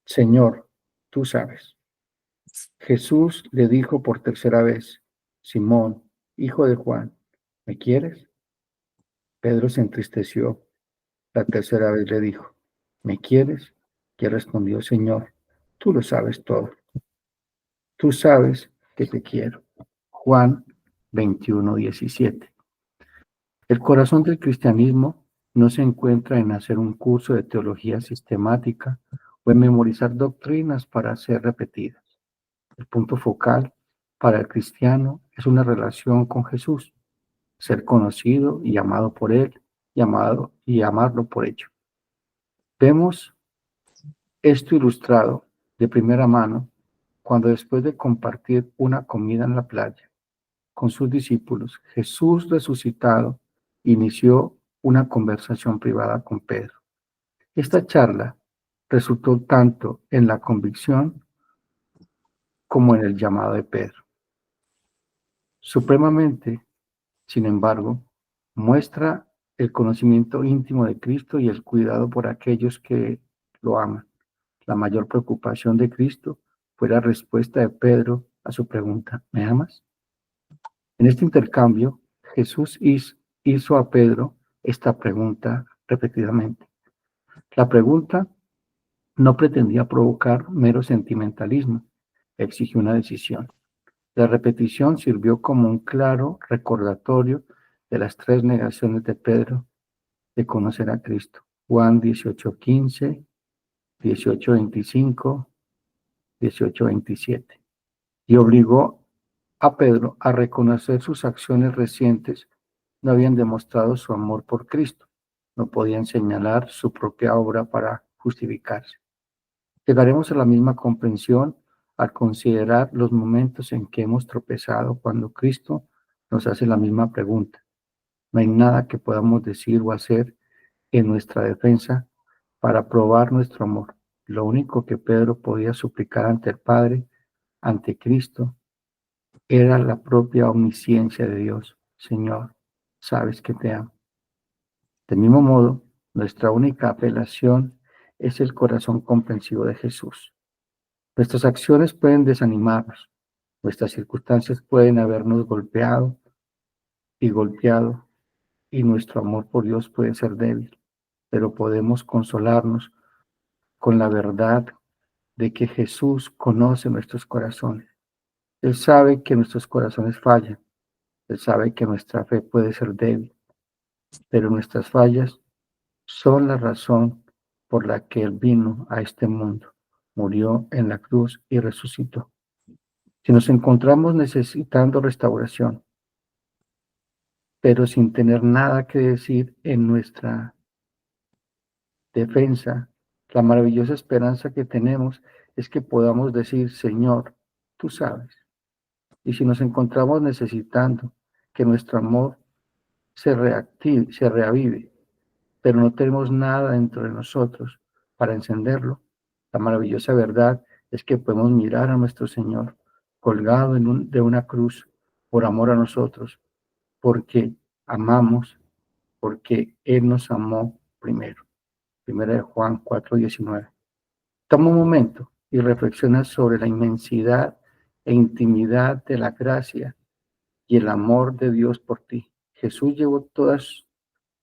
Señor, tú sabes. Jesús le dijo por tercera vez: Simón, hijo de Juan, ¿me quieres? Pedro se entristeció. La tercera vez le dijo: ¿me quieres? Y respondió: Señor, tú lo sabes todo. Tú sabes que te quiero. Juan 21:17. El corazón del cristianismo no se encuentra en hacer un curso de teología sistemática o en memorizar doctrinas para ser repetidas. El punto focal para el cristiano es una relación con Jesús, ser conocido y amado por Él, y amado y amarlo por ello. Vemos esto ilustrado de primera mano cuando, después de compartir una comida en la playa con sus discípulos, Jesús resucitado inició una conversación privada con Pedro. Esta charla resultó tanto en la convicción como en el llamado de Pedro. Supremamente, sin embargo, muestra el conocimiento íntimo de Cristo y el cuidado por aquellos que lo aman. La mayor preocupación de Cristo fue la respuesta de Pedro a su pregunta: ¿me amas? En este intercambio, Jesús hizo a Pedro esta pregunta repetidamente. La pregunta no pretendía provocar mero sentimentalismo, exigió una decisión. La repetición sirvió como un claro recordatorio de las tres negaciones de Pedro de conocer a Cristo. Juan 18:15, 18:25, 18:27. Y obligó a Pedro a reconocer sus acciones recientes no habían demostrado su amor por Cristo. No podían señalar su propia obra para justificarse. Llegaremos a la misma comprensión al considerar los momentos en que hemos tropezado cuando Cristo nos hace la misma pregunta. No hay nada que podamos decir o hacer en nuestra defensa para probar nuestro amor. Lo único que Pedro podía suplicar ante el Padre, ante Cristo, era la propia omnisciencia de Dios. Señor, sabes que te amo. Del mismo modo, nuestra única apelación es el corazón comprensivo de Jesús. Nuestras acciones pueden desanimarnos, nuestras circunstancias pueden habernos golpeado, y nuestro amor por Dios puede ser débil, pero podemos consolarnos con la verdad de que Jesús conoce nuestros corazones. Él sabe que nuestros corazones fallan, Él sabe que nuestra fe puede ser débil, pero nuestras fallas son la razón por la que Él vino a este mundo, murió en la cruz y resucitó. Si nos encontramos necesitando restauración, pero sin tener nada que decir en nuestra defensa, la maravillosa esperanza que tenemos es que podamos decir: Señor, tú sabes. Y si nos encontramos necesitando que nuestro amor se reavive, pero no tenemos nada dentro de nosotros para encenderlo, la maravillosa verdad es que podemos mirar a nuestro Señor colgado de una cruz por amor a nosotros, porque amamos, porque Él nos amó primero. Primera de Juan 4:19. Toma un momento y reflexiona sobre la inmensidad e intimidad de la gracia y el amor de Dios por ti. Jesús llevó todos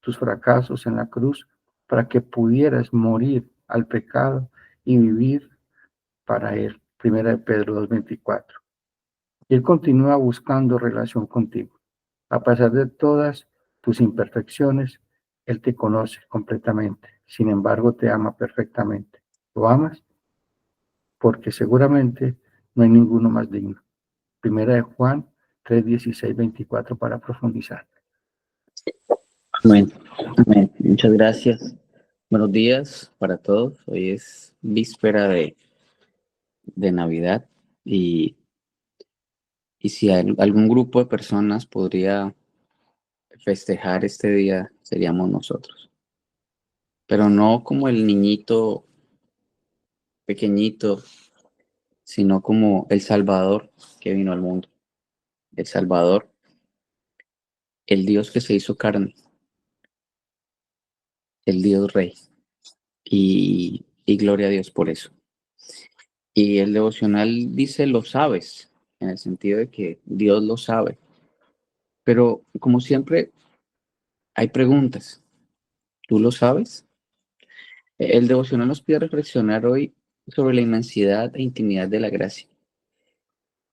tus fracasos en la cruz para que pudieras morir al pecado y vivir para Él. Primera de Pedro 2:24. Y Él continúa buscando relación contigo. A pesar de todas tus imperfecciones, Él te conoce completamente. Sin embargo, te ama perfectamente. ¿Lo amas? Porque seguramente no hay ninguno más digno. Primera de Juan 3:16-24 para profundizar. Amén. Amén. Muchas gracias. Buenos días para todos. Hoy es víspera de Navidad y si algún grupo de personas podría festejar este día, seríamos nosotros. Pero no como el niñito pequeñito, sino como el Salvador que vino al mundo. El Salvador el Dios que se hizo carne, el Dios Rey. Y gloria a Dios por eso. Y el devocional dice lo sabes, en el sentido de que Dios lo sabe. Pero como siempre, hay preguntas. ¿Tú lo sabes? El devocional nos pide reflexionar hoy sobre la inmensidad e intimidad de la gracia.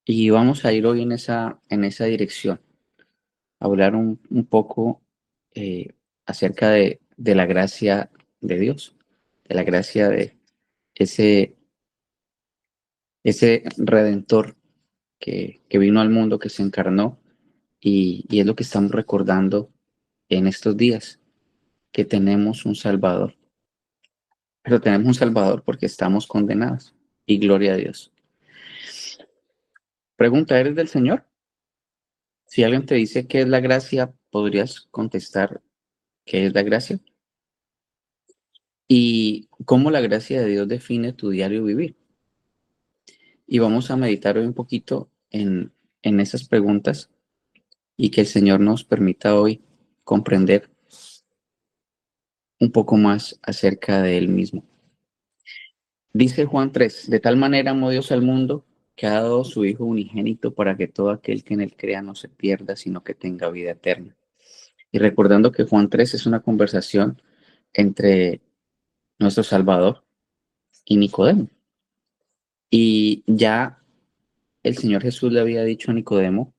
Y vamos a ir hoy en esa dirección, a hablar un poco acerca de la gracia de Dios, de la gracia de ese, ese redentor que vino al mundo, que se encarnó, y es lo que estamos recordando en estos días, que tenemos un Salvador. Pero tenemos un Salvador porque estamos condenados. Y gloria a Dios. Pregunta, ¿eres del Señor? Si alguien te dice qué es la gracia, ¿podrías contestar qué es la gracia? Y cómo la gracia de Dios define tu diario vivir. Y vamos a meditar hoy un poquito en esas preguntas y que el Señor nos permita hoy comprender un poco más acerca de Él mismo. Dice Juan 3, de tal manera amó Dios al mundo que ha dado su Hijo unigénito para que todo aquel que en él crea no se pierda, sino que tenga vida eterna. Y recordando que Juan 3 es una conversación entre nuestro Salvador y Nicodemo. Y ya el Señor Jesús le había dicho a Nicodemo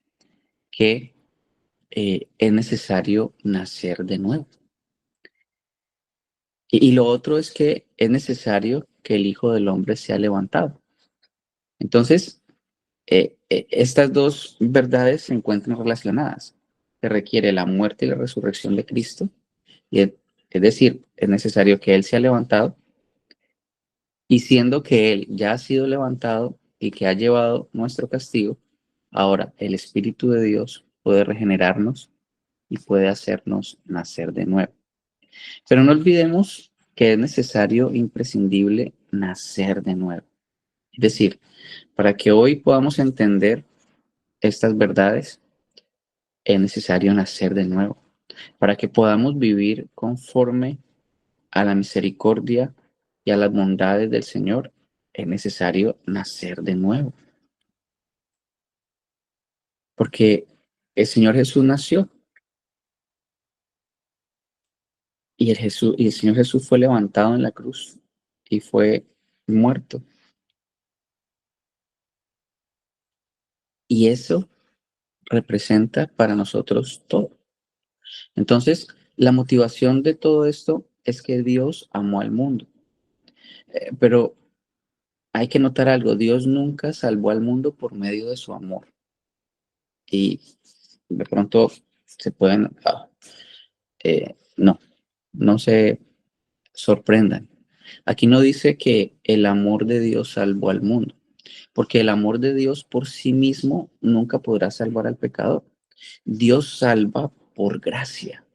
que es necesario nacer de nuevo. Y lo otro es que es necesario que el Hijo del Hombre sea levantado. Entonces, estas dos verdades se encuentran relacionadas. Se requiere la muerte y la resurrección de Cristo, y es decir, es necesario que Él sea levantado, y siendo que Él ya ha sido levantado y que ha llevado nuestro castigo, ahora el Espíritu de Dios puede regenerarnos y puede hacernos nacer de nuevo. Pero no olvidemos que es necesario, imprescindible, nacer de nuevo. Es decir, para que hoy podamos entender estas verdades, es necesario nacer de nuevo. Para que podamos vivir conforme a la misericordia y a las bondades del Señor, es necesario nacer de nuevo. Porque el Señor Jesús nació y el Señor Jesús fue levantado en la cruz y fue muerto. Y eso representa para nosotros todo. Entonces, la motivación de todo esto es que Dios amó al mundo. Pero hay que notar algo, Dios nunca salvó al mundo por medio de su amor. Y de pronto se pueden, no se sorprendan. Aquí no dice que el amor de Dios salvó al mundo, porque el amor de Dios por sí mismo nunca podrá salvar al pecador. Dios salva por gracia.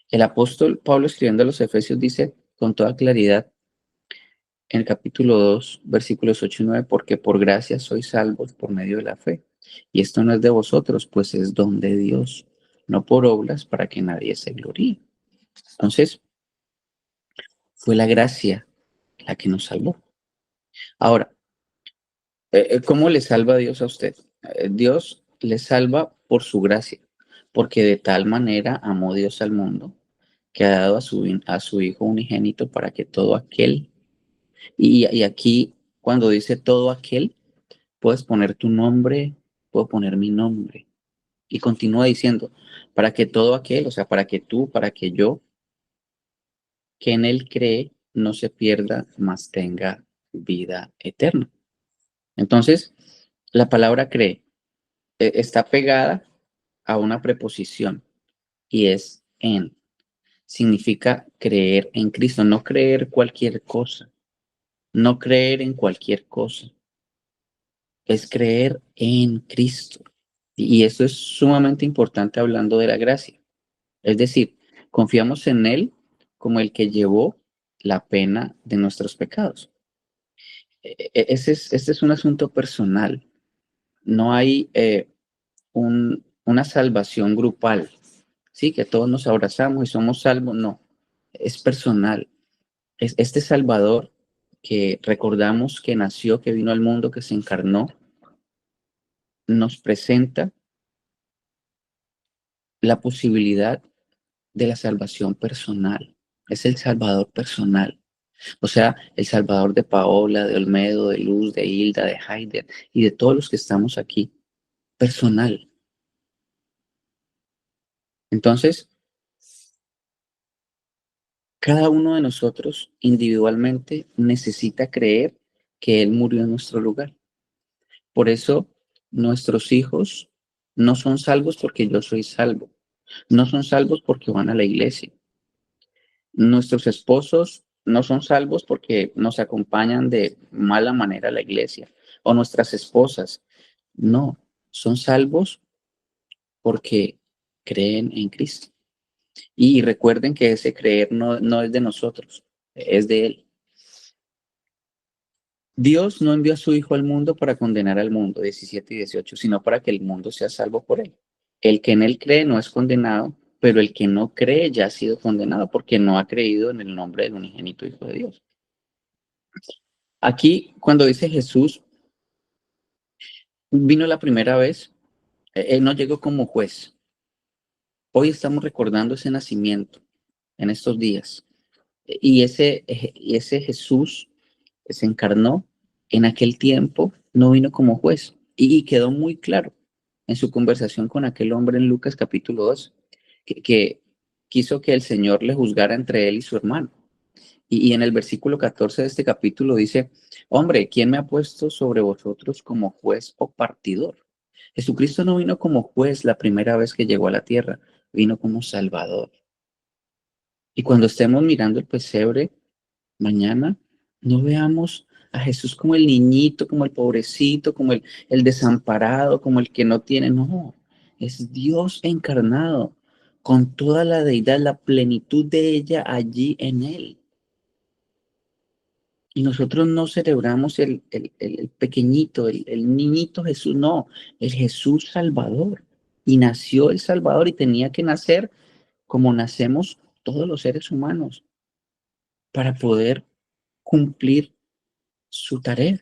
El apóstol Pablo escribiendo a los Efesios dice con toda claridad en el capítulo 2, versículos 8 y 9, porque por gracia sois salvos por medio de la fe. Y esto no es de vosotros, pues es don de Dios, no por obras para que nadie se gloríe. Entonces, fue la gracia la que nos salvó. Ahora, ¿cómo le salva Dios a usted? Dios le salva por su gracia, porque de tal manera amó Dios al mundo que ha dado a su Hijo unigénito para que todo aquel, y aquí cuando dice todo aquel, puedes poner tu nombre, puedo poner mi nombre. Y continúa diciendo, para que todo aquel, o sea, para que tú, para que yo, que en él cree, no se pierda, mas tenga vida eterna. Entonces, la palabra cree está pegada a una preposición y es en. Significa creer en Cristo, no creer cualquier cosa, no creer en cualquier cosa, es creer en Cristo. Y eso es sumamente importante hablando de la gracia. Es decir, confiamos en Él como el que llevó la pena de nuestros pecados. Este es un asunto personal. No hay una salvación grupal, ¿sí? Que todos nos abrazamos y somos salvos. No, es personal. Es este Salvador que recordamos que nació, que vino al mundo, que se encarnó, nos presenta la posibilidad de la salvación personal. Es el Salvador personal. O sea, el Salvador de Paola, de Olmedo, de Luz, de Hilda, de Haider y de todos los que estamos aquí. Personal. Entonces, cada uno de nosotros individualmente necesita creer que Él murió en nuestro lugar. Por eso, nuestros hijos no son salvos porque yo soy salvo. No son salvos porque van a la iglesia. Nuestros esposos no son salvos porque nos acompañan de mala manera a la iglesia. O nuestras esposas. No, son salvos porque creen en Cristo. Y recuerden que ese creer no es de nosotros, es de Él. Dios no envió a su Hijo al mundo para condenar al mundo, 17 y 18, sino para que el mundo sea salvo por Él. El que en Él cree no es condenado, pero el que no cree ya ha sido condenado porque no ha creído en el nombre del unigénito Hijo de Dios. Aquí, cuando dice Jesús, vino la primera vez, Él no llegó como juez. Hoy estamos recordando ese nacimiento en estos días. Y ese Jesús que se encarnó en aquel tiempo no vino como juez. Y quedó muy claro en su conversación con aquel hombre en Lucas capítulo 2, que quiso que el Señor le juzgara entre él y su hermano. Y en el versículo 14 de este capítulo dice, hombre, ¿quién me ha puesto sobre vosotros como juez o partidor? Jesucristo no vino como juez la primera vez que llegó a la tierra, vino como Salvador. Y cuando estemos mirando el pesebre mañana, no veamos a Jesús como el niñito, como el pobrecito, como el desamparado, como el que no tiene. No, es Dios encarnado, con toda la deidad, la plenitud de ella allí en Él. Y nosotros no celebramos el pequeñito, el niñito Jesús, no, el Jesús Salvador. Y nació el Salvador y tenía que nacer como nacemos todos los seres humanos para poder cumplir su tarea,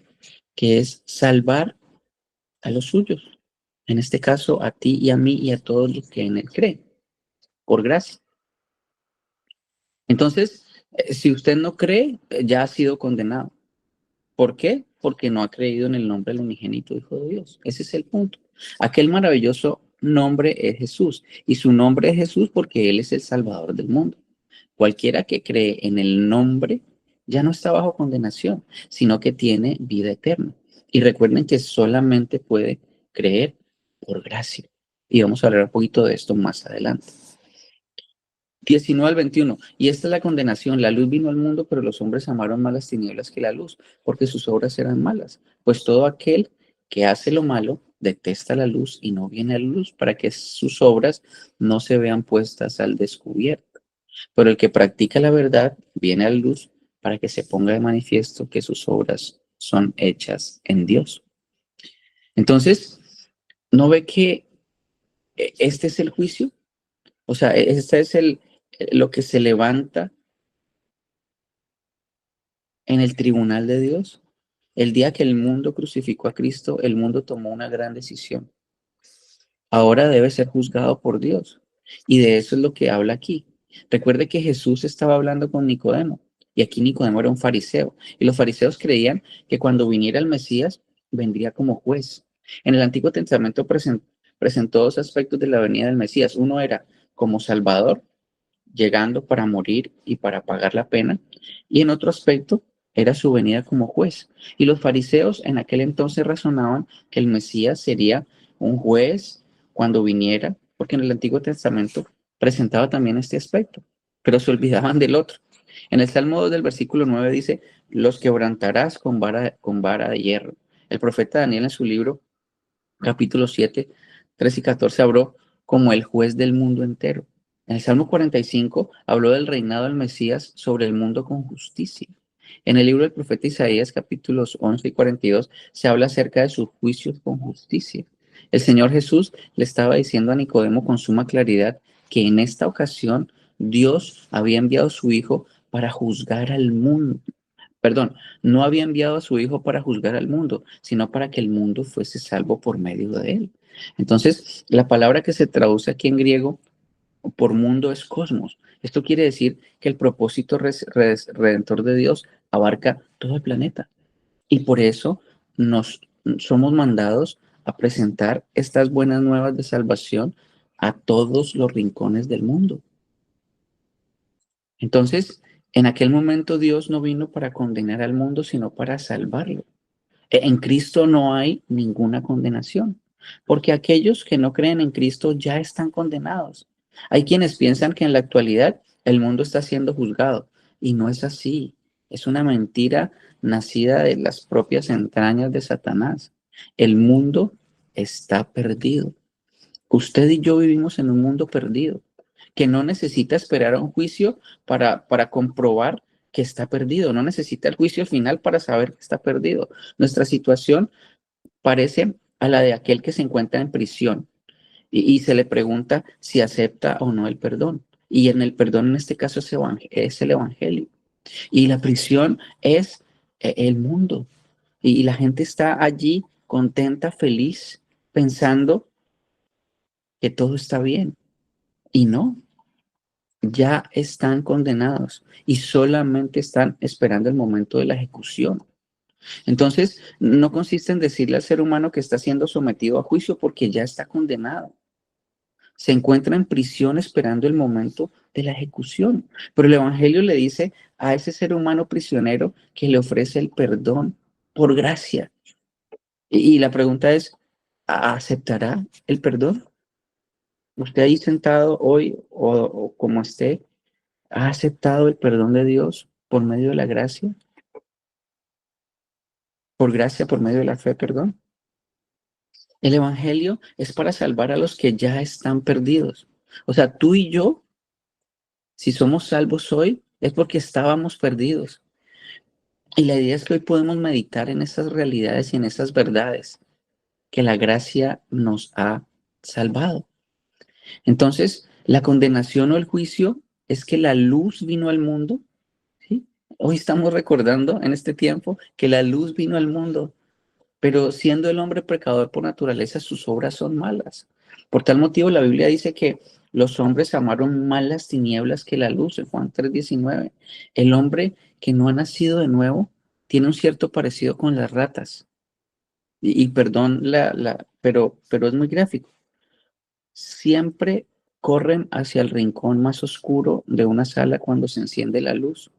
que es salvar a los suyos. En este caso, a ti y a mí y a todos los que en Él creen, por gracia. Entonces, si usted no cree, ya ha sido condenado. ¿Por qué? Porque no ha creído en el nombre del unigénito Hijo de Dios. Ese es el punto. Aquel maravilloso nombre es Jesús. Y su nombre es Jesús porque Él es el Salvador del mundo. Cualquiera que cree en el nombre ya no está bajo condenación, sino que tiene vida eterna. Y recuerden que solamente puede creer por gracia. Y vamos a hablar un poquito de esto más adelante. 19 al 21. Y esta es la condenación. La luz vino al mundo, pero los hombres amaron más las tinieblas que la luz, porque sus obras eran malas. Pues todo aquel que hace lo malo detesta la luz y no viene a la luz para que sus obras no se vean puestas al descubierto. Pero el que practica la verdad viene a la luz para que se ponga de manifiesto que sus obras son hechas en Dios. Entonces, ¿no ve que este es el juicio? O sea, este es lo que se levanta en el tribunal de Dios. El día que el mundo crucificó a Cristo, el mundo tomó una gran decisión. Ahora debe ser juzgado por Dios. Y de eso es lo que habla aquí. Recuerde que Jesús estaba hablando con Nicodemo. Y aquí Nicodemo era un fariseo. Y los fariseos creían que cuando viniera el Mesías, vendría como juez. En el Antiguo Testamento presentó dos aspectos de la venida del Mesías. Uno era como Salvador, llegando para morir y para pagar la pena. Y en otro aspecto, era su venida como juez. Y los fariseos en aquel entonces razonaban que el Mesías sería un juez cuando viniera, porque en el Antiguo Testamento presentaba también este aspecto, pero se olvidaban del otro. En el Salmo 2 del versículo 9 dice, los quebrantarás con vara de hierro. El profeta Daniel en su libro, capítulo 7, 3 y 14, habló como el juez del mundo entero. En el Salmo 45 habló del reinado del Mesías sobre el mundo con justicia. En el libro del profeta Isaías, capítulos 11 y 42, se habla acerca de sus juicios con justicia. El Señor Jesús le estaba diciendo a Nicodemo con suma claridad que en esta ocasión Dios había enviado a su Hijo para juzgar al mundo. Perdón, no había enviado a su Hijo para juzgar al mundo, sino para que el mundo fuese salvo por medio de él. Entonces, la palabra que se traduce aquí en griego por mundo es cosmos. Esto quiere decir que el propósito redentor de Dios abarca todo el planeta. Y por eso nos somos mandados a presentar estas buenas nuevas de salvación a todos los rincones del mundo. Entonces, en aquel momento Dios no vino para condenar al mundo, sino para salvarlo. En Cristo no hay ninguna condenación, porque aquellos que no creen en Cristo ya están condenados. Hay quienes piensan que en la actualidad el mundo está siendo juzgado, y no es así. Es una mentira nacida de las propias entrañas de Satanás. El mundo está perdido. Usted y yo vivimos en un mundo perdido, que no necesita esperar a un juicio para comprobar que está perdido, no necesita el juicio final para saber que está perdido. Nuestra situación parece a la de aquel que se encuentra en prisión y se le pregunta si acepta o no el perdón. Y en el perdón en este caso es el evangelio. Y la prisión es el mundo. Y la gente está allí contenta, feliz, pensando que todo está bien. Y no, ya están condenados y solamente están esperando el momento de la ejecución. Entonces, no consiste en decirle al ser humano que está siendo sometido a juicio porque ya está condenado. Se encuentra en prisión esperando el momento de la ejecución. Pero el Evangelio le dice a ese ser humano prisionero que le ofrece el perdón por gracia. Y la pregunta es, ¿aceptará el perdón? Usted ahí sentado hoy o como esté, ¿ha aceptado el perdón de Dios por medio de la gracia? Por gracia, por medio de la fe, perdón. El Evangelio es para salvar a los que ya están perdidos. O sea, tú y yo, si somos salvos hoy, es porque estábamos perdidos. Y la idea es que hoy podemos meditar en esas realidades y en esas verdades que la gracia nos ha salvado. Entonces, la condenación o el juicio es que la luz vino al mundo. ¿Sí? Hoy estamos recordando en este tiempo que la luz vino al mundo, pero siendo el hombre pecador por naturaleza, sus obras son malas. Por tal motivo, la Biblia dice que los hombres amaron más las tinieblas que la luz, en Juan 3:19. El hombre que no ha nacido de nuevo tiene un cierto parecido con las ratas. Y perdón, pero es muy gráfico. Siempre corren hacia el rincón más oscuro de una sala cuando se enciende la luz.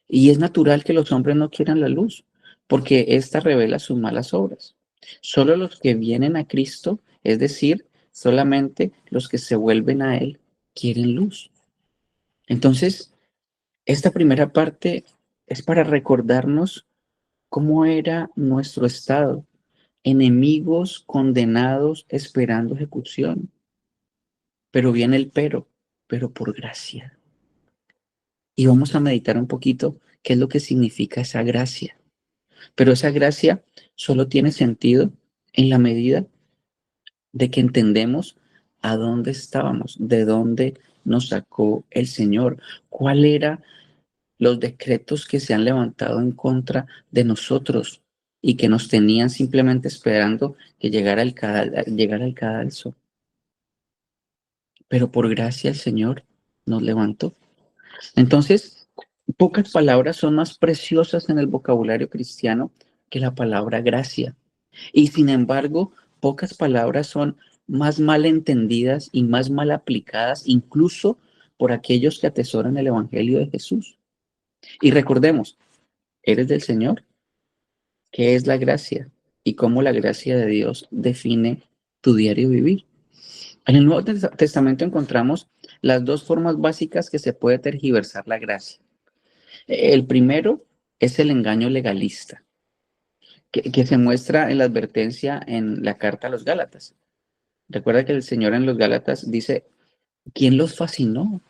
Y es natural que los hombres no quieran la luz, porque ésta revela sus malas obras. Solo los que vienen a Cristo, es decir, solamente los que se vuelven a Él, quieren luz. Entonces, esta primera parte es para recordarnos cómo era nuestro estado, enemigos condenados esperando ejecución. Pero viene el pero por gracia. Y vamos a meditar un poquito qué es lo que significa esa gracia. Pero esa gracia solo tiene sentido en la medida de que entendemos a dónde estábamos, de dónde nos sacó el Señor, cuál eran los decretos que se han levantado en contra de nosotros y que nos tenían simplemente esperando que llegara el cadalso. Pero por gracia el Señor nos levantó. Entonces, pocas palabras son más preciosas en el vocabulario cristiano que la palabra gracia. Y sin embargo, pocas palabras son más mal entendidas y más mal aplicadas, incluso por aquellos que atesoran el Evangelio de Jesús. Y recordemos, eres del Señor, ¿qué es la gracia? Y cómo la gracia de Dios define tu diario vivir. En el Nuevo Testamento encontramos las dos formas básicas que se puede tergiversar la gracia. El primero es el engaño legalista, que se muestra en la advertencia en la carta a los Gálatas. Recuerda que el Señor en los Gálatas dice, ¿quién los fascinó?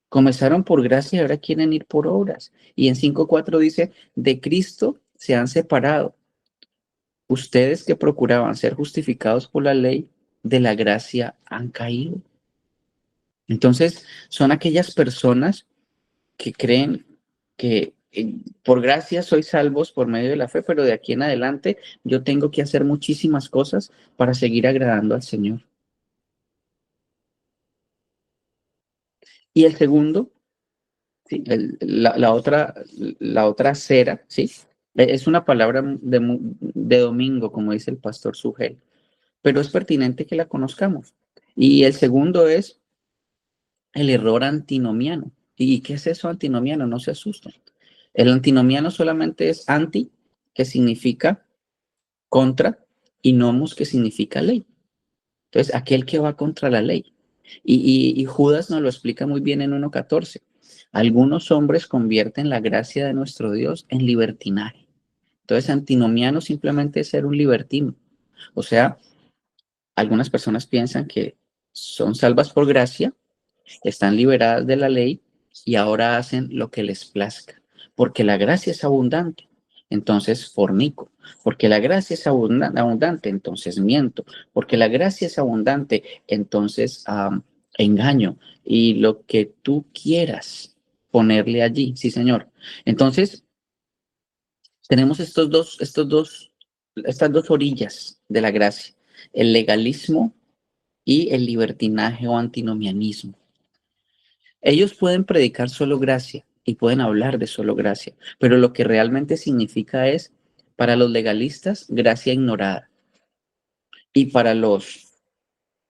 Comenzaron por gracia y ahora quieren ir por obras. Y en 5:4 dice, de Cristo se han separado. Ustedes que procuraban ser justificados por la ley, de la gracia han caído. Entonces, son aquellas personas que creen que por gracia soy salvos por medio de la fe, pero de aquí en adelante yo tengo que hacer muchísimas cosas para seguir agradando al Señor. Y el segundo, ¿sí? La otra cera, ¿sí? Es una palabra de domingo, como dice el pastor Sugel, pero es pertinente que la conozcamos. Y el segundo es el error antinomiano. ¿Y qué es eso antinomiano? No se asusten. El antinomiano solamente es anti, que significa contra, y nomos, que significa ley. Entonces, aquel que va contra la ley. Y Judas nos lo explica muy bien en 1:14. Algunos hombres convierten la gracia de nuestro Dios en libertinaje. Entonces, antinomiano simplemente es ser un libertino. O sea, algunas personas piensan que son salvas por gracia, están liberadas de la ley y ahora hacen lo que les plazca, porque la gracia es abundante, entonces fornico, porque la gracia es abundante, entonces miento, porque la gracia es abundante, entonces engaño, y lo que tú quieras ponerle allí, sí, señor. Entonces, tenemos estas dos orillas de la gracia, el legalismo y el libertinaje o antinomianismo. Ellos pueden predicar solo gracia y pueden hablar de solo gracia, pero lo que realmente significa es, para los legalistas, gracia ignorada, y para los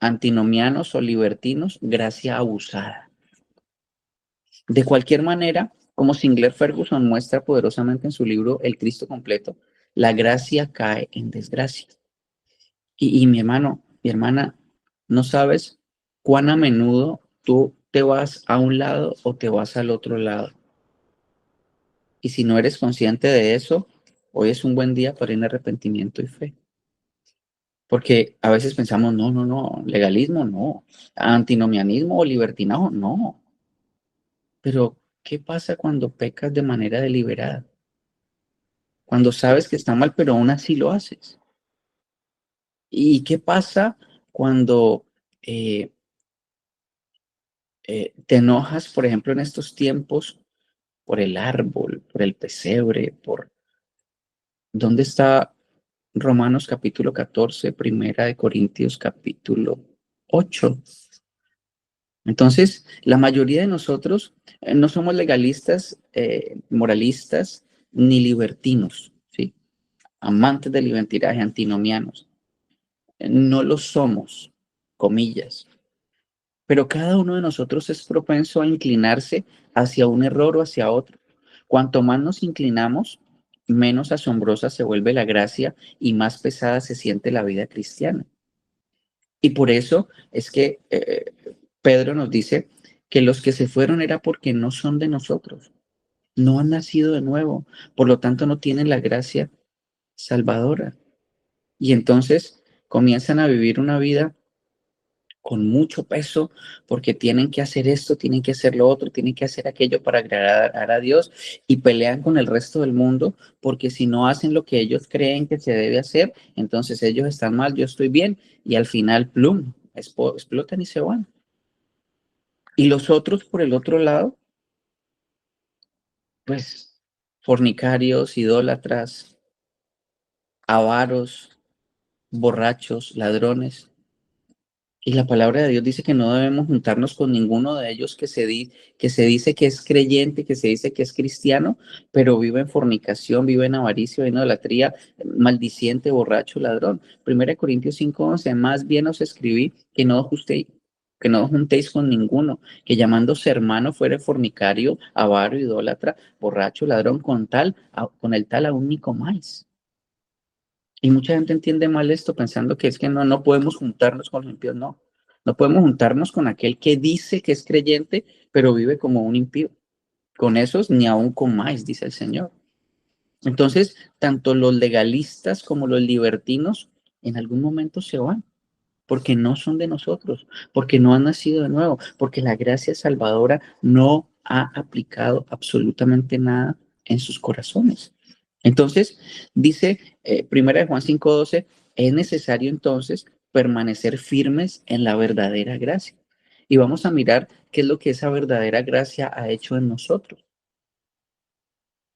antinomianos o libertinos, gracia abusada. De cualquier manera, como Sinclair Ferguson muestra poderosamente en su libro El Cristo Completo, la gracia cae en desgracia. Y mi hermano, mi hermana, no sabes cuán a menudo tú te vas a un lado o te vas al otro lado. Y si no eres consciente de eso, hoy es un buen día para ir en arrepentimiento y fe. Porque a veces pensamos, no, no, no, legalismo, no, antinomianismo o libertinaje, no. Pero, ¿qué pasa cuando pecas de manera deliberada? Cuando sabes que está mal, pero aún así lo haces. ¿Y qué pasa cuando eh, te enojas, por ejemplo, en estos tiempos, por el árbol, por el pesebre, por... ¿Dónde está Romanos capítulo 14, Primera de Corintios capítulo 8? Entonces, la mayoría de nosotros no somos legalistas, moralistas, ni libertinos, ¿sí? Amantes del libertinaje, antinomianos. No lo somos, comillas. Pero cada uno de nosotros es propenso a inclinarse hacia un error o hacia otro. Cuanto más nos inclinamos, menos asombrosa se vuelve la gracia y más pesada se siente la vida cristiana. Y por eso es que Pedro nos dice que los que se fueron era porque no son de nosotros, no han nacido de nuevo, por lo tanto no tienen la gracia salvadora. Y entonces comienzan a vivir una vida con mucho peso porque tienen que hacer esto, tienen que hacer lo otro, tienen que hacer aquello para agradar a Dios y pelean con el resto del mundo porque si no hacen lo que ellos creen que se debe hacer, entonces ellos están mal, yo estoy bien y al final, plum, explotan y se van. Y los otros, por el otro lado, pues fornicarios, idólatras, avaros, borrachos, ladrones. Y la palabra de Dios dice que no debemos juntarnos con ninguno de ellos que se dice que es creyente, que se dice que es cristiano, pero vive en fornicación, vive en avaricia, en idolatría, maldiciente, borracho, ladrón. 1 Corintios 5:11, más bien os escribí que no os juntéis con ninguno, que llamándose hermano fuere fornicario, avaro, idólatra, borracho, ladrón, con el tal aún ni comáis. Y mucha gente entiende mal esto pensando que es que no podemos juntarnos con los impíos, no. No podemos juntarnos con aquel que dice que es creyente, pero vive como un impío. Con esos ni aún comáis, dice el Señor. Entonces, tanto los legalistas como los libertinos en algún momento se van, porque no son de nosotros, porque no han nacido de nuevo, porque la gracia salvadora no ha aplicado absolutamente nada en sus corazones. Entonces, dice Primera de Juan 5:12, es necesario entonces permanecer firmes en la verdadera gracia. Y vamos a mirar qué es lo que esa verdadera gracia ha hecho en nosotros.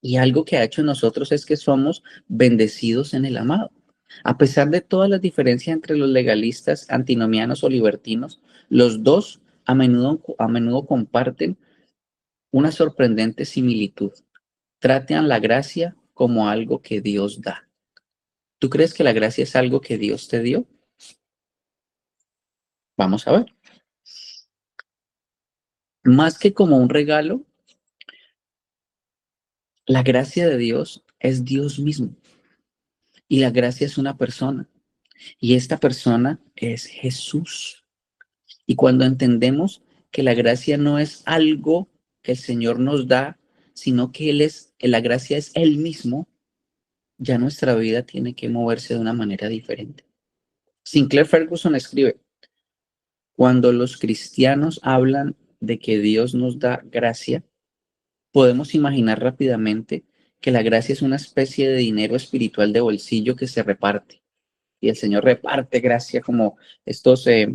Y algo que ha hecho en nosotros es que somos bendecidos en el amado. A pesar de todas las diferencias entre los legalistas, antinomianos o libertinos, los dos a menudo comparten una sorprendente similitud. Tratan la gracia como algo que Dios da. ¿Tú crees que la gracia es algo que Dios te dio? Vamos a ver. Más que como un regalo, la gracia de Dios es Dios mismo. Y la gracia es una persona. Y esta persona es Jesús. Y cuando entendemos que la gracia no es algo que el Señor nos da, sino que la gracia es Él mismo, ya nuestra vida tiene que moverse de una manera diferente. Sinclair Ferguson escribe, cuando los cristianos hablan de que Dios nos da gracia, podemos imaginar rápidamente que la gracia es una especie de dinero espiritual de bolsillo que se reparte. Y el Señor reparte gracia como estos eh,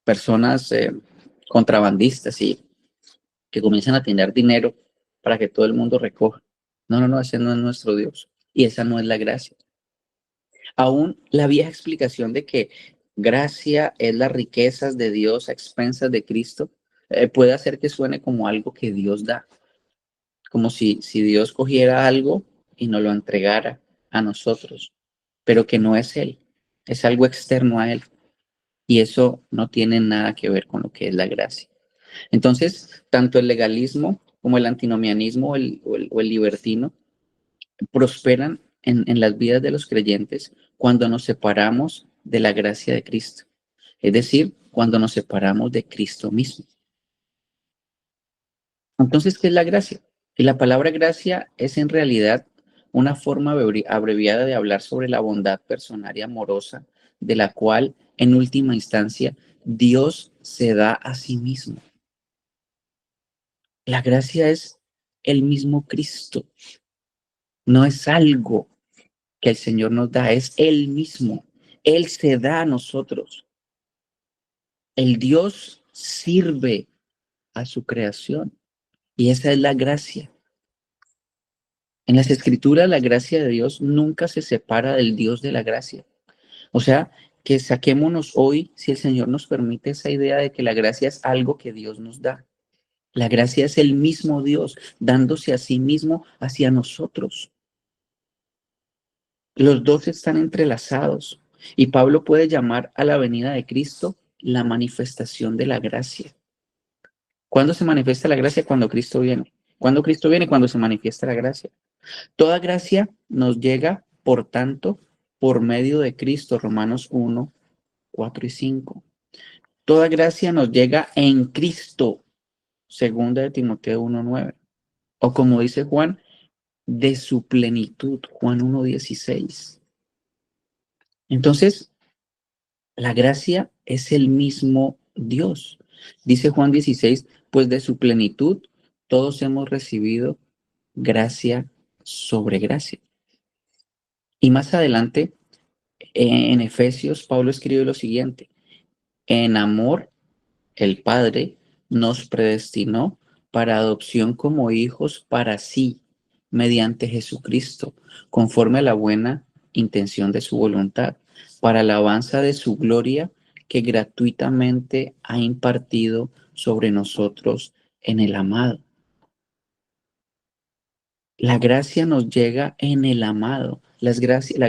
personas contrabandistas y que comienzan a tener dinero para que todo el mundo recoja. No, no, no, ese no es nuestro Dios. Y esa no es la gracia. Aún la vieja explicación de que gracia es las riquezas de Dios a expensas de Cristo, puede hacer que suene como algo que Dios da, como si Dios cogiera algo y nos lo entregara a nosotros, pero que no es Él, es algo externo a Él. Y eso no tiene nada que ver con lo que es la gracia. Entonces, tanto el legalismo como el antinomianismo o el libertino prosperan en las vidas de los creyentes cuando nos separamos de la gracia de Cristo, es decir, cuando nos separamos de Cristo mismo. Entonces, ¿qué es la gracia? Y la palabra gracia es en realidad una forma abreviada de hablar sobre la bondad personal y amorosa de la cual, en última instancia, Dios se da a sí mismo. La gracia es el mismo Cristo, no es algo que el Señor nos da, es Él mismo. Él se da a nosotros. El Dios sirve a su creación y esa es la gracia. En las Escrituras, la gracia de Dios nunca se separa del Dios de la gracia. O sea, que saquémonos hoy, si el Señor nos permite, esa idea de que la gracia es algo que Dios nos da. La gracia es el mismo Dios dándose a sí mismo hacia nosotros. Los dos están entrelazados y Pablo puede llamar a la venida de Cristo la manifestación de la gracia. ¿Cuándo se manifiesta la gracia? Cuando Cristo viene. Cuando Cristo viene, cuando se manifiesta la gracia. Toda gracia nos llega, por tanto, por medio de Cristo, Romanos 1, 4 y 5. Toda gracia nos llega en Cristo, segunda de Timoteo 1, 9. O como dice Juan, de su plenitud, Juan 1, 16. Entonces, la gracia es el mismo Dios. Dice Juan 16, pues de su plenitud todos hemos recibido gracia sobre gracia. Y más adelante, en Efesios, Pablo escribe lo siguiente, en amor, el Padre nos predestinó para adopción como hijos para sí, mediante Jesucristo, conforme a la buena intención de su voluntad, para alabanza de su gloria que gratuitamente ha impartido sobre nosotros en el amado. La gracia nos llega en el amado, la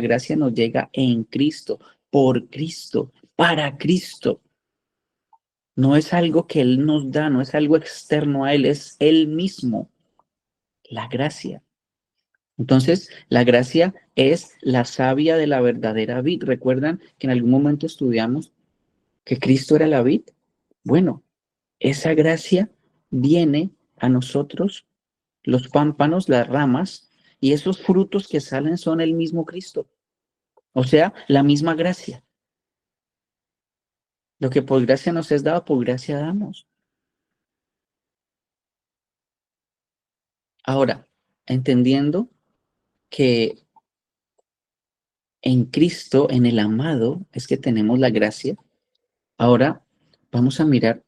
gracia nos llega en Cristo, por Cristo, para Cristo. No es algo que Él nos da, no es algo externo a Él, es Él mismo, la gracia. Entonces, la gracia es la savia de la verdadera vid. ¿Recuerdan que en algún momento estudiamos que Cristo era la vid? Bueno, esa gracia viene a nosotros, los pámpanos, las ramas, y esos frutos que salen son el mismo Cristo. O sea, la misma gracia. Lo que por gracia nos es dado, por gracia damos. Ahora, entendiendo que en Cristo, en el amado, es que tenemos la gracia, ahora vamos a mirar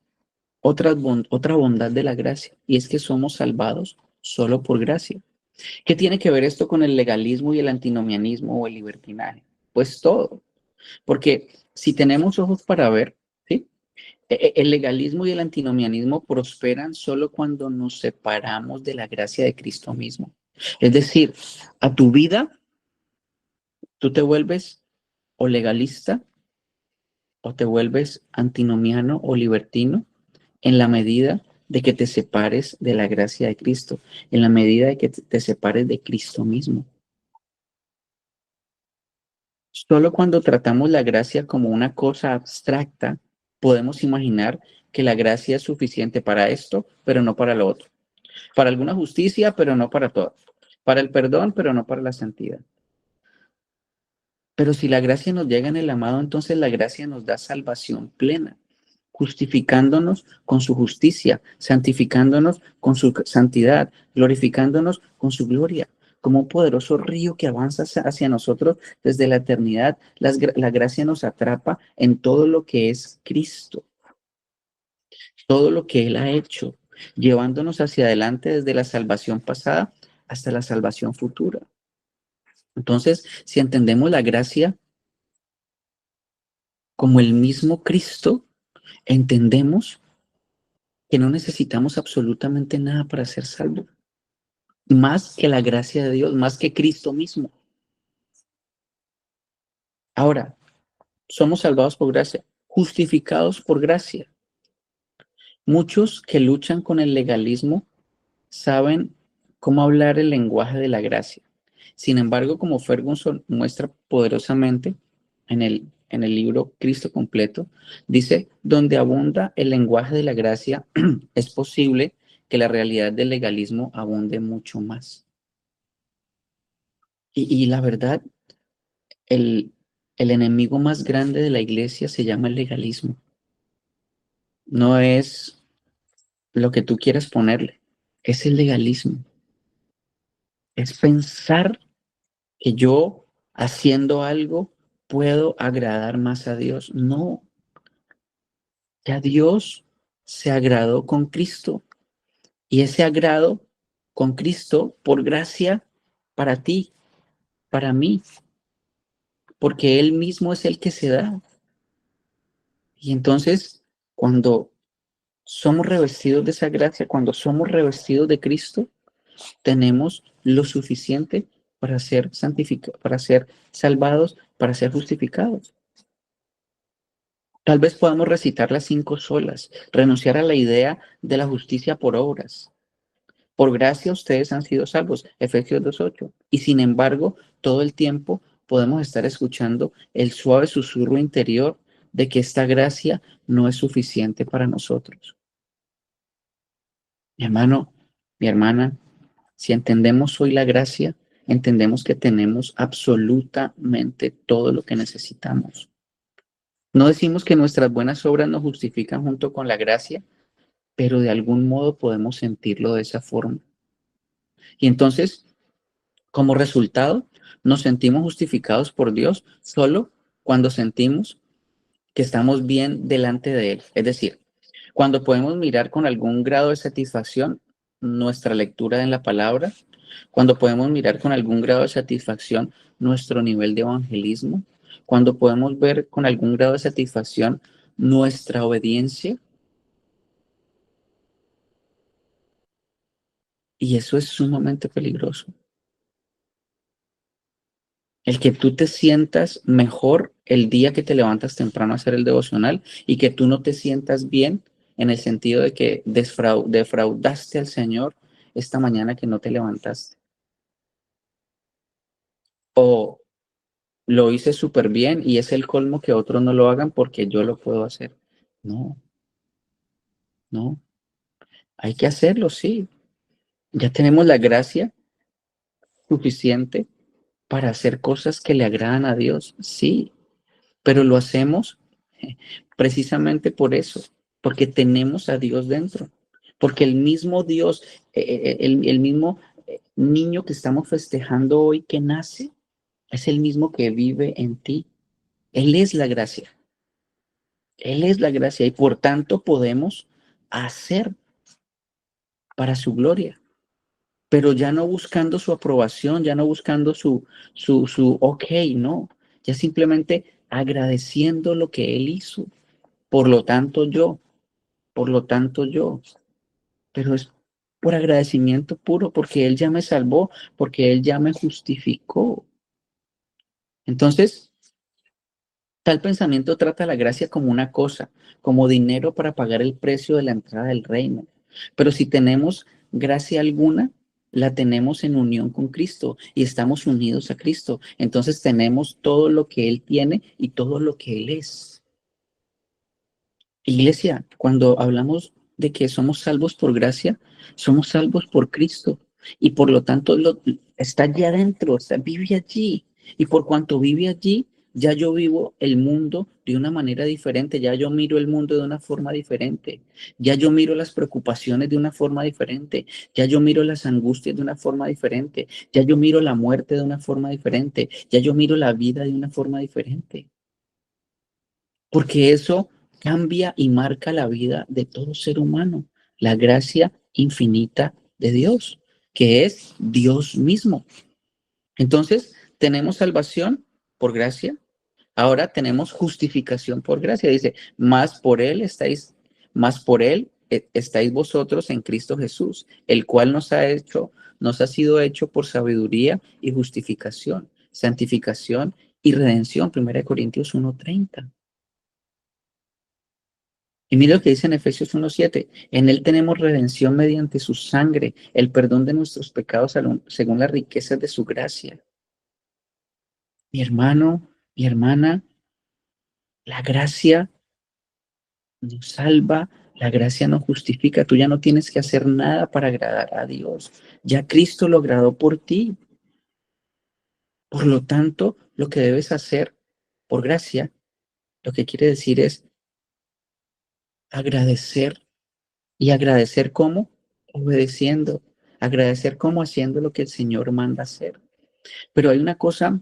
otra bondad de la gracia, y es que somos salvados solo por gracia. ¿Qué tiene que ver esto con el legalismo y el antinomianismo o el libertinaje? Pues todo, porque si tenemos ojos para ver, ¿sí? El legalismo y el antinomianismo prosperan solo cuando nos separamos de la gracia de Cristo mismo. Es decir, a tu vida, tú te vuelves o legalista o te vuelves antinomiano o libertino en la medida de que te separes de la gracia de Cristo, en la medida de que te separes de Cristo mismo. Solo cuando tratamos la gracia como una cosa abstracta, podemos imaginar que la gracia es suficiente para esto, pero no para lo otro. Para alguna justicia, pero no para todo. Para el perdón, pero no para la santidad. Pero si la gracia nos llega en el amado, entonces la gracia nos da salvación plena, justificándonos con su justicia, santificándonos con su santidad, glorificándonos con su gloria, como un poderoso río que avanza hacia nosotros desde la eternidad. La gracia nos atrapa en todo lo que es Cristo, todo lo que Él ha hecho, llevándonos hacia adelante desde la salvación pasada hasta la salvación futura. Entonces, si entendemos la gracia como el mismo Cristo, entendemos que no necesitamos absolutamente nada para ser salvos, más que la gracia de Dios, más que Cristo mismo. Ahora, somos salvados por gracia, justificados por gracia. Muchos que luchan con el legalismo saben cómo hablar el lenguaje de la gracia. Sin embargo, como Ferguson muestra poderosamente en el libro Cristo completo, dice, donde abunda el lenguaje de la gracia, es posible que la realidad del legalismo abunde mucho más. Y la verdad, el, el enemigo más grande de la iglesia se llama el legalismo. No es lo que tú quieras ponerle, es el legalismo. Es pensar que yo haciendo algo puedo agradar más a Dios. No, ya Dios se agradó con Cristo y ese agrado con Cristo por gracia para ti, para mí, porque Él mismo es el que se da. Y entonces, cuando somos revestidos de esa gracia, cuando somos revestidos de Cristo, tenemos lo suficiente para ser santificados, para ser salvados, para ser justificados. Tal vez podamos recitar las 5 solas, renunciar a la idea de la justicia por obras. Por gracia ustedes han sido salvos, Efesios 2:8. Y sin embargo, todo el tiempo podemos estar escuchando el suave susurro interior de que esta gracia no es suficiente para nosotros. Mi hermano, mi hermana, si entendemos hoy la gracia, entendemos que tenemos absolutamente todo lo que necesitamos. No decimos que nuestras buenas obras nos justifican junto con la gracia, pero de algún modo podemos sentirlo de esa forma. Y entonces, como resultado, nos sentimos justificados por Dios solo cuando sentimos que estamos bien delante de Él. Es decir, cuando podemos mirar con algún grado de satisfacción nuestra lectura en la palabra, cuando podemos mirar con algún grado de satisfacción nuestro nivel de evangelismo, cuando podemos ver con algún grado de satisfacción nuestra obediencia. Y eso es sumamente peligroso. El que tú te sientas mejor el día que te levantas temprano a hacer el devocional y que tú no te sientas bien en el sentido de que defraudaste al Señor esta mañana que no te levantaste. O lo hice súper bien y es el colmo que otros no lo hagan porque yo lo puedo hacer. No, no. Hay que hacerlo, sí. Ya tenemos la gracia suficiente para hacer cosas que le agradan a Dios, sí. Pero lo hacemos precisamente por eso, porque tenemos a Dios dentro, porque el mismo Dios, el mismo niño que estamos festejando hoy que nace es el mismo que vive en ti. Él es la gracia. Él es la gracia y por tanto podemos hacer para su gloria, pero ya no buscando su aprobación, ya no buscando su ok, no, ya simplemente agradeciendo lo que Él hizo. Por lo tanto yo, por lo tanto yo, pero es por agradecimiento puro, porque Él ya me salvó, porque Él ya me justificó. Entonces, tal pensamiento trata la gracia como una cosa, como dinero para pagar el precio de la entrada del reino. Pero si tenemos gracia alguna, la tenemos en unión con Cristo y estamos unidos a Cristo. Entonces tenemos todo lo que Él tiene y todo lo que Él es. Iglesia, cuando hablamos de que somos salvos por gracia, somos salvos por Cristo y por lo tanto está allí adentro, vive allí. Y por cuanto vive allí, ya yo vivo el mundo de una manera diferente, ya yo miro el mundo de una forma diferente, ya yo miro las preocupaciones de una forma diferente, ya yo miro las angustias de una forma diferente, ya yo miro la muerte de una forma diferente, ya yo miro la vida de una forma diferente. Porque eso cambia y marca la vida de todo ser humano, la gracia infinita de Dios, que es Dios mismo. Entonces, tenemos salvación por gracia, ahora tenemos justificación por gracia. Dice, más por él estáis vosotros en Cristo Jesús, el cual nos ha sido hecho por sabiduría y justificación, santificación y redención. 1 Corintios 1:30. Y mira lo que dice en Efesios 1:7. En él tenemos redención mediante su sangre, el perdón de nuestros pecados según las riquezas de su gracia. Mi hermano, mi hermana, la gracia nos salva, la gracia nos justifica. Tú ya no tienes que hacer nada para agradar a Dios. Ya Cristo lo agradó por ti. Por lo tanto, lo que debes hacer por gracia, lo que quiere decir es agradecer. ¿Y agradecer cómo? Obedeciendo. Agradecer cómo haciendo lo que el Señor manda hacer. Pero hay una cosa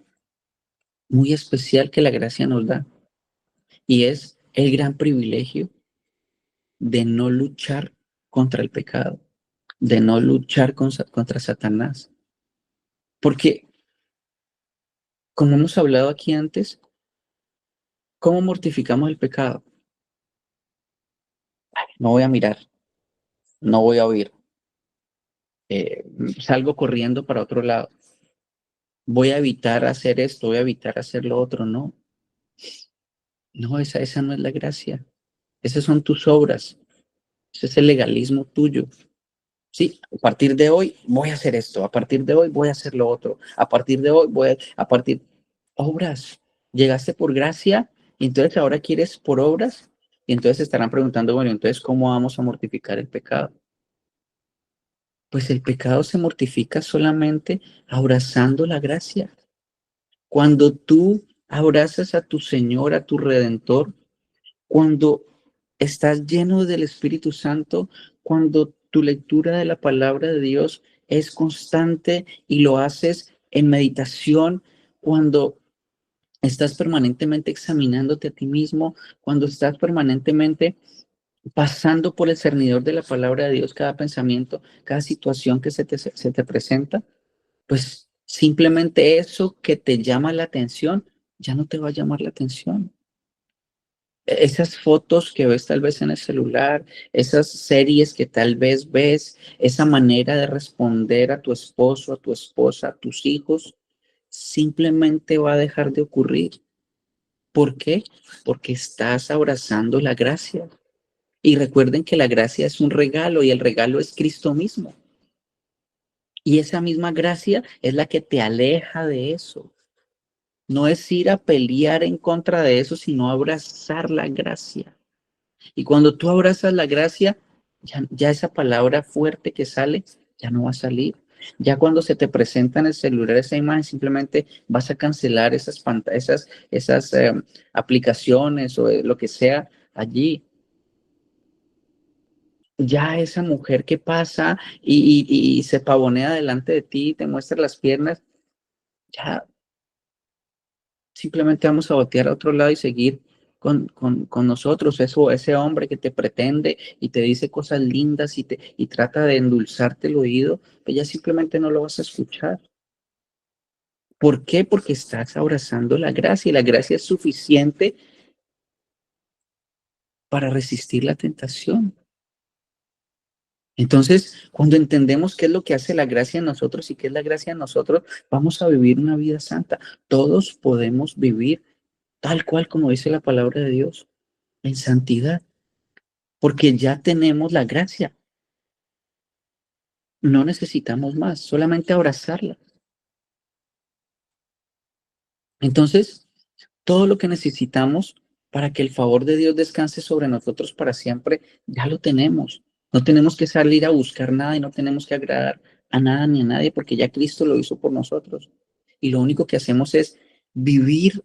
muy especial que la gracia nos da y es el gran privilegio de no luchar contra el pecado, de no luchar contra Satanás. Porque, como hemos hablado aquí antes, ¿cómo mortificamos el pecado? No voy a mirar, no voy a oír, salgo corriendo para otro lado. Voy a evitar hacer esto, voy a evitar hacer lo otro, no. No, esa no es la gracia. Esas son tus obras. Ese es el legalismo tuyo. Sí, a partir de hoy voy a hacer esto, a partir de hoy voy a hacer lo otro, a partir de hoy a partir, obras. Llegaste por gracia y entonces ahora quieres por obras y entonces estarán preguntando, bueno, entonces, ¿cómo vamos a mortificar el pecado? Pues el pecado se mortifica solamente abrazando la gracia. Cuando tú abrazas a tu Señor, a tu Redentor, cuando estás lleno del Espíritu Santo, cuando tu lectura de la palabra de Dios es constante y lo haces en meditación, cuando estás permanentemente examinándote a ti mismo, cuando estás permanentemente pasando por el cernidor de la palabra de Dios, cada pensamiento, cada situación que se te presenta, pues simplemente eso que te llama la atención ya no te va a llamar la atención. Esas fotos que ves tal vez en el celular, esas series que tal vez ves, esa manera de responder a tu esposo, a tu esposa, a tus hijos, simplemente va a dejar de ocurrir. ¿Por qué? Porque estás abrazando la gracia. Y recuerden que la gracia es un regalo y el regalo es Cristo mismo. Y esa misma gracia es la que te aleja de eso. No es ir a pelear en contra de eso, sino abrazar la gracia. Y cuando tú abrazas la gracia, ya esa palabra fuerte que sale, ya no va a salir. Ya cuando se te presenta en el celular esa imagen, simplemente vas a cancelar esas pantallas, esas aplicaciones o lo que sea allí. ya esa mujer que pasa y se pavonea delante de ti, te muestra las piernas, ya simplemente vamos a voltear a otro lado y seguir con nosotros. Eso, ese hombre que te pretende y te dice cosas lindas y trata de endulzarte el oído, pues ya simplemente no lo vas a escuchar. ¿Por qué? Porque estás abrazando la gracia y la gracia es suficiente para resistir la tentación. Entonces, cuando entendemos qué es lo que hace la gracia en nosotros y qué es la gracia en nosotros, vamos a vivir una vida santa. Todos podemos vivir tal cual como dice la palabra de Dios, en santidad, porque ya tenemos la gracia. No necesitamos más, solamente abrazarla. Entonces, todo lo que necesitamos para que el favor de Dios descanse sobre nosotros para siempre, ya lo tenemos. No tenemos que salir a buscar nada y no tenemos que agradar a nada ni a nadie porque ya Cristo lo hizo por nosotros. Y lo único que hacemos es vivir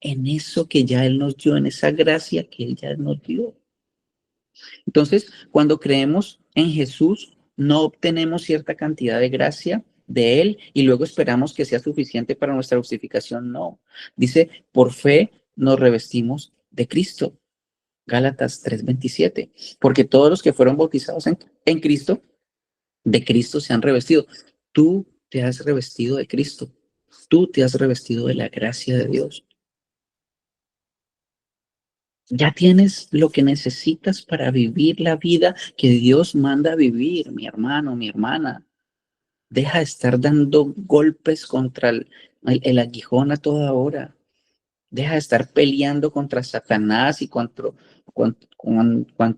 en eso que ya Él nos dio, en esa gracia que Él ya nos dio. Entonces, cuando creemos en Jesús, no obtenemos cierta cantidad de gracia de Él y luego esperamos que sea suficiente para nuestra justificación. No. Dice, por fe nos revestimos de Cristo. Gálatas 3:27. Porque todos los que fueron bautizados en Cristo, de Cristo se han revestido. Tú te has revestido de Cristo. Tú te has revestido de la gracia de Dios. Ya tienes lo que necesitas para vivir la vida que Dios manda vivir, mi hermano, mi hermana. Deja de estar dando golpes contra el aguijón a toda hora. Deja de estar peleando contra Satanás y cuanto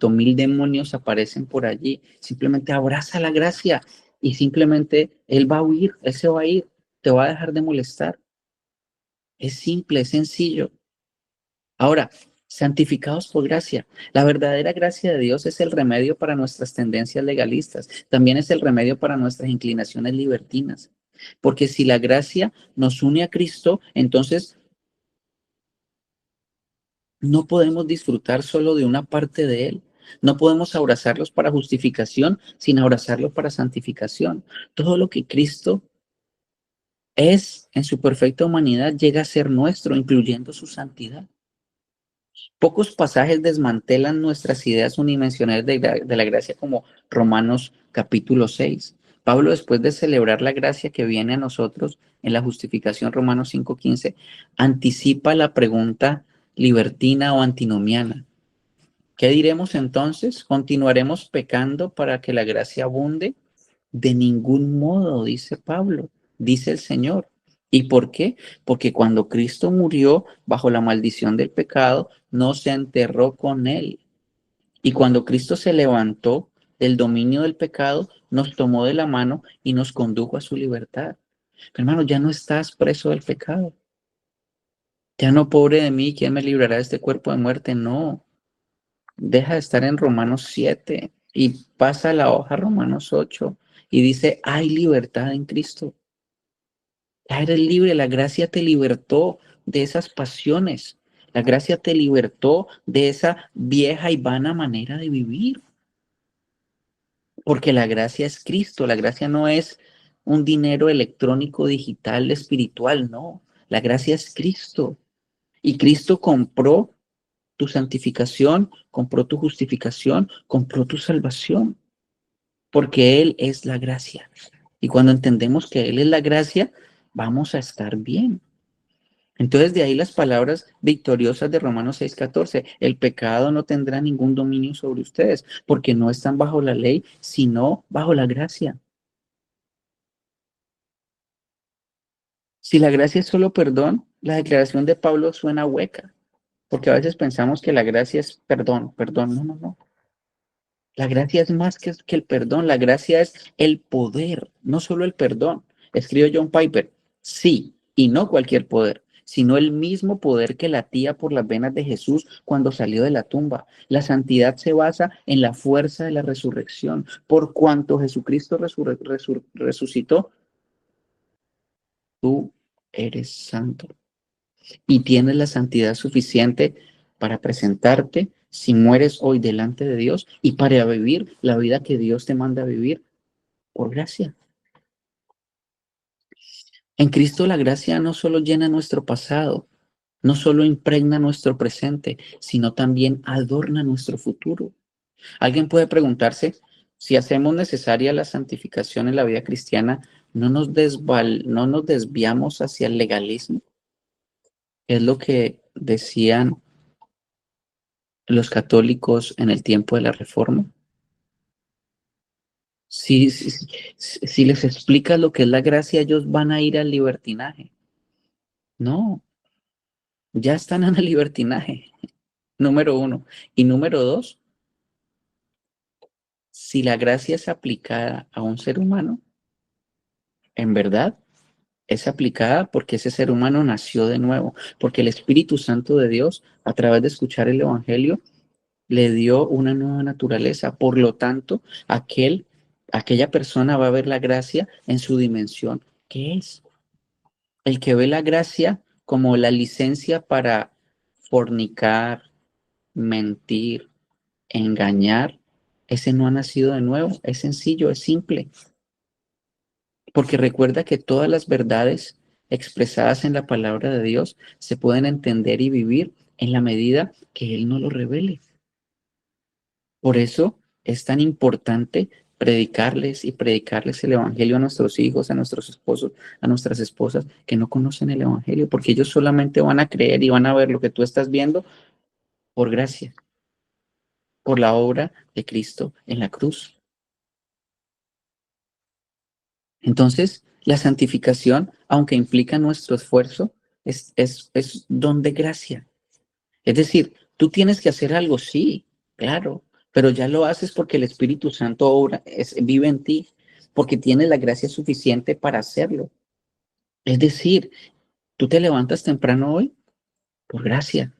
mil demonios aparecen por allí. Simplemente abraza la gracia y simplemente Él va a huir, Él se va a ir, te va a dejar de molestar. Es simple, es sencillo. Ahora, santificados por gracia. La verdadera gracia de Dios es el remedio para nuestras tendencias legalistas. También es el remedio para nuestras inclinaciones libertinas. Porque si la gracia nos une a Cristo, entonces no podemos disfrutar solo de una parte de Él. No podemos abrazarlos para justificación sin abrazarlos para santificación. Todo lo que Cristo es en su perfecta humanidad llega a ser nuestro, incluyendo su santidad. Pocos pasajes desmantelan nuestras ideas unidimensionales de la gracia como Romanos capítulo 6. Pablo, después de celebrar la gracia que viene a nosotros en la justificación, Romanos 5:15, anticipa la pregunta libertina o antinomiana. ¿Qué diremos entonces? ¿Continuaremos pecando para que la gracia abunde? De ningún modo, dice Pablo, dice el Señor. ¿Y por qué? Porque cuando Cristo murió bajo la maldición del pecado, no se enterró con él. Y cuando Cristo se levantó del dominio del pecado, nos tomó de la mano y nos condujo a su libertad. Hermano, ya no estás preso del pecado. Ya no, pobre de mí, ¿quién me librará de este cuerpo de muerte? No. Deja de estar en Romanos 7 y pasa la hoja a Romanos 8 y dice, hay libertad en Cristo. Ya eres libre, la gracia te libertó de esas pasiones. La gracia te libertó de esa vieja y vana manera de vivir. Porque la gracia es Cristo, la gracia no es un dinero electrónico, digital, espiritual, no. La gracia es Cristo. Y Cristo compró tu santificación, compró tu justificación, compró tu salvación, porque Él es la gracia. Y cuando entendemos que Él es la gracia, vamos a estar bien. Entonces de ahí las palabras victoriosas de Romanos 6:14, el pecado no tendrá ningún dominio sobre ustedes, porque no están bajo la ley, sino bajo la gracia. Si la gracia es solo perdón, la declaración de Pablo suena hueca, porque a veces pensamos que la gracia es perdón, perdón, no, no, no. La gracia es más que el perdón, la gracia es el poder, no solo el perdón. Escribió John Piper, sí, y no cualquier poder, sino el mismo poder que latía por las venas de Jesús cuando salió de la tumba. La santidad se basa en la fuerza de la resurrección. Por cuanto Jesucristo resucitó, tú eres santo y tienes la santidad suficiente para presentarte si mueres hoy delante de Dios y para vivir la vida que Dios te manda a vivir por gracia. En Cristo la gracia no solo llena nuestro pasado, no solo impregna nuestro presente, sino también adorna nuestro futuro. Alguien puede preguntarse, si hacemos necesaria la santificación en la vida cristiana, ¿no nos desviamos hacia el legalismo? Es lo que decían los católicos en el tiempo de la Reforma. Si les explicas lo que es la gracia, ellos van a ir al libertinaje. No, ya están en el libertinaje, número uno. Y número dos, si la gracia es aplicada a un ser humano, en verdad es aplicada porque ese ser humano nació de nuevo, porque el Espíritu Santo de Dios, a través de escuchar el Evangelio, le dio una nueva naturaleza. Por lo tanto, aquella persona va a ver la gracia en su dimensión. ¿Qué es? El que ve la gracia como la licencia para fornicar, mentir, engañar, ese no ha nacido de nuevo. Es sencillo, es simple. Porque recuerda que todas las verdades expresadas en la palabra de Dios se pueden entender y vivir en la medida que Él no lo revele. Por eso es tan importante predicarles y predicarles el Evangelio a nuestros hijos, a nuestros esposos, a nuestras esposas que no conocen el Evangelio, porque ellos solamente van a creer y van a ver lo que tú estás viendo por gracia, por la obra de Cristo en la cruz. Entonces, la santificación, aunque implica nuestro esfuerzo, es don de gracia. Es decir, tú tienes que hacer algo, sí, claro, pero ya lo haces porque el Espíritu Santo obra, vive en ti, porque tienes la gracia suficiente para hacerlo. Es decir, tú te levantas temprano hoy por gracia,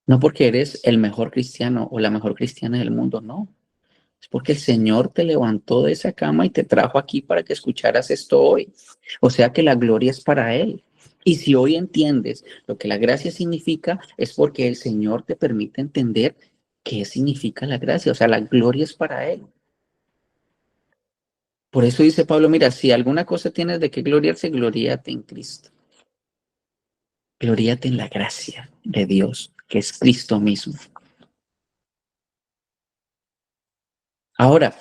no porque eres el mejor cristiano o la mejor cristiana del mundo, no. Es porque el Señor te levantó de esa cama y te trajo aquí para que escucharas esto hoy. O sea que la gloria es para Él. Y si hoy entiendes lo que la gracia significa, es porque el Señor te permite entender qué significa la gracia. O sea, la gloria es para Él. Por eso dice Pablo, mira, si alguna cosa tienes de qué gloriarse, gloríate en Cristo. Gloríate en la gracia de Dios, que es Cristo mismo. Ahora,